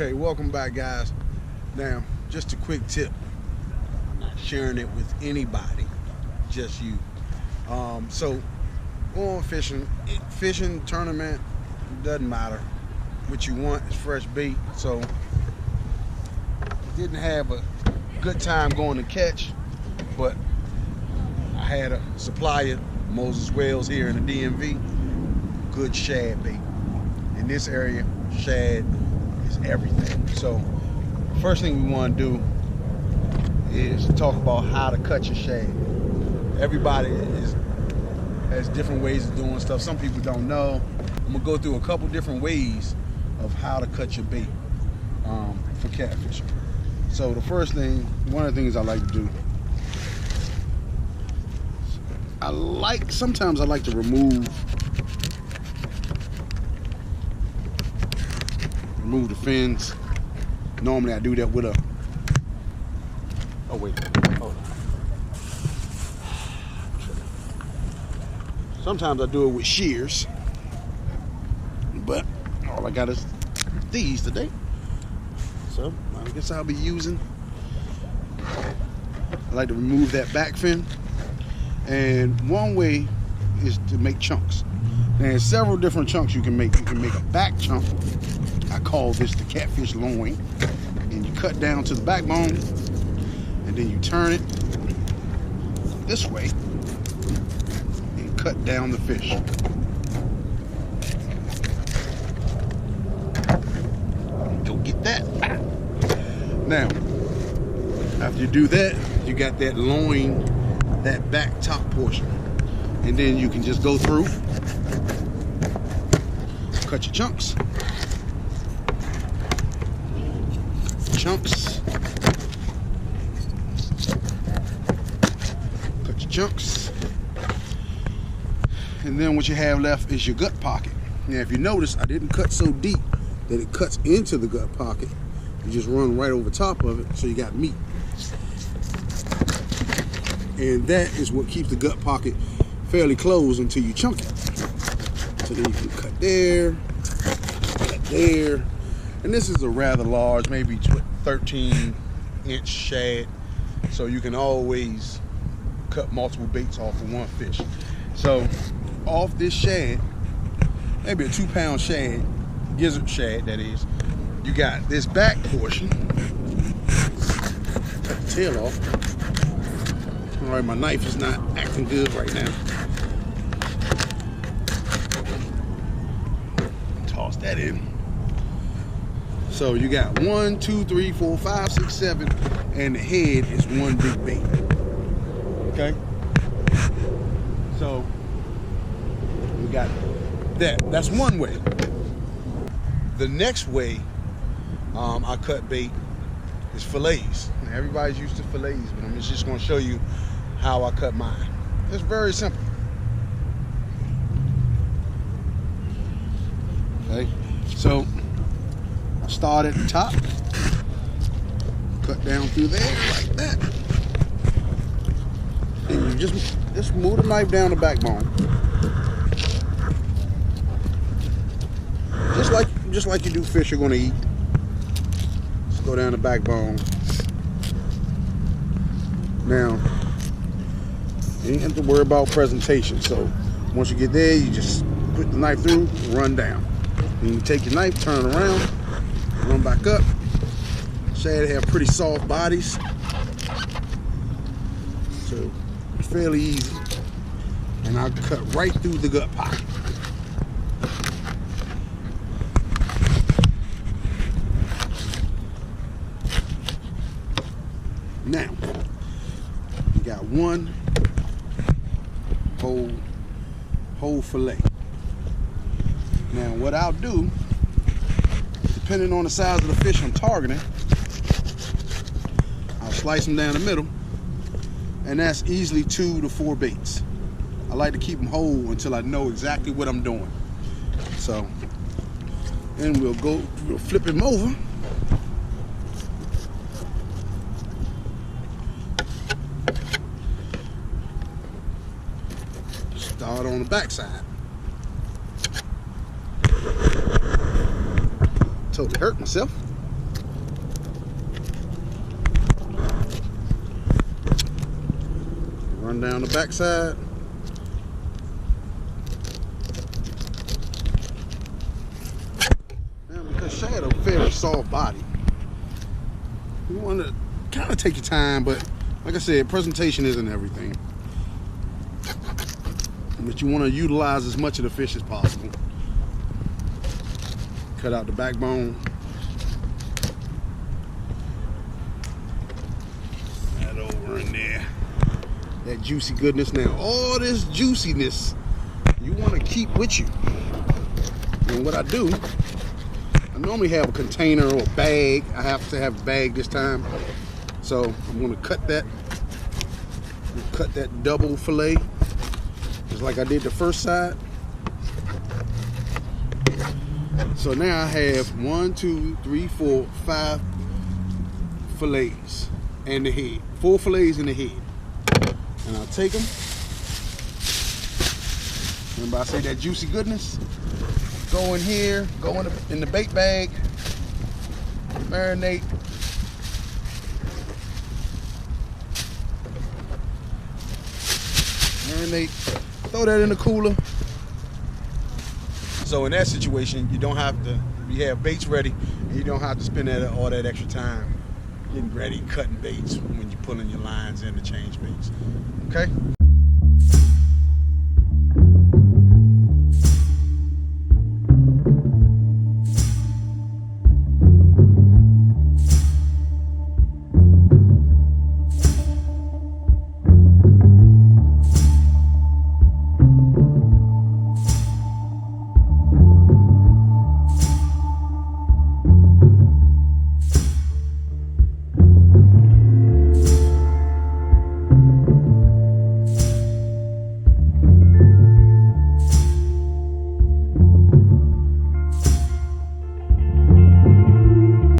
Okay, welcome back, guys. Now, just a quick tip. I'm not sharing it with anybody, just you. So, going fishing tournament, doesn't matter. What you want is fresh bait. So, didn't have a good time going to catch, but I had a supplier, Moses Wells here in the DMV, good shad bait. In this area, shad is everything. So first thing we want to do is talk about how to cut your shad. Everybody has different ways of doing stuff. Some people don't know. I'm gonna go through a couple different ways of how to cut your bait for catfishing. So the first thing, one of the things I like to do, sometimes I like to remove the fins. Normally I do that with a, oh wait, hold on. Sometimes I do it with shears, but all I got is these today. So I guess I'll be using, I like to remove that back fin. And one way is to make chunks. There's several different chunks you can make. You can make a back chunk. I call this the catfish loin. And you cut down to the backbone, and then you turn it this way and cut down the fish. Go get that. Now, after you do that, you got that loin, that back top portion, and then you can just go through, cut your chunks, cut your chunks, and then what you have left is your gut pocket. Now, if you notice, I didn't cut so deep that it cuts into the gut pocket. You just run right over top of it, so you got meat. And that is what keeps the gut pocket fairly closed until you chunk it. So then you can cut there, and this is a rather large, maybe 13-inch shad. So you can always cut multiple baits off of one fish. So off this shad, maybe a 2-pound shad, gizzard shad that is, you got this back portion. Cut the tail off. All right, my knife is not acting good right now. Toss that in. So you got 1, 2, 3, 4, 5, 6, 7, and the head is one big bait. Okay? So we got that. That's one way. The next way I cut bait is fillets. Now, everybody's used to fillets, but I'm just going to show you how I cut mine. It's very simple. Okay, so I start at the top, cut down through there like that. And you just move the knife down the backbone. Just like you do fish you're gonna eat. Just go down the backbone. Now, you ain't have to worry about presentation. So once you get there, you just put the knife through, run down. Then you take your knife, turn around, run back up. Shad have pretty soft bodies, so it's fairly easy. And I'll cut right through the gut pocket. Now, you got one whole fillet. Now, what I'll do, depending on the size of the fish I'm targeting, I'll slice them down the middle, and that's easily 2 to 4 baits. I like to keep them whole until I know exactly what I'm doing. So, then we'll flip him over. Start on the back side. Totally hurt myself. Run down the backside. Now, because shad a very soft body, you want to kind of take your time, but like I said, presentation isn't everything. But you want to utilize as much of the fish as possible. Cut out the backbone. That over in there. That juicy goodness. Now, all this juiciness you want to keep with you. And what I do, I normally have a container or a bag. I have to have a bag this time. So I'm going to cut that. Cut that double fillet, just like I did the first side. So now I have 1, 2, 3, 4, 5 fillets and the head. 4 fillets in the head. And I'll take them. Remember I say that juicy goodness? Go in here, go in the bait bag, marinate. Throw that in the cooler. So in that situation, you don't have to, you have baits ready, and you don't have to spend all that extra time getting ready, cutting baits when you're pulling your lines in to change baits. Okay?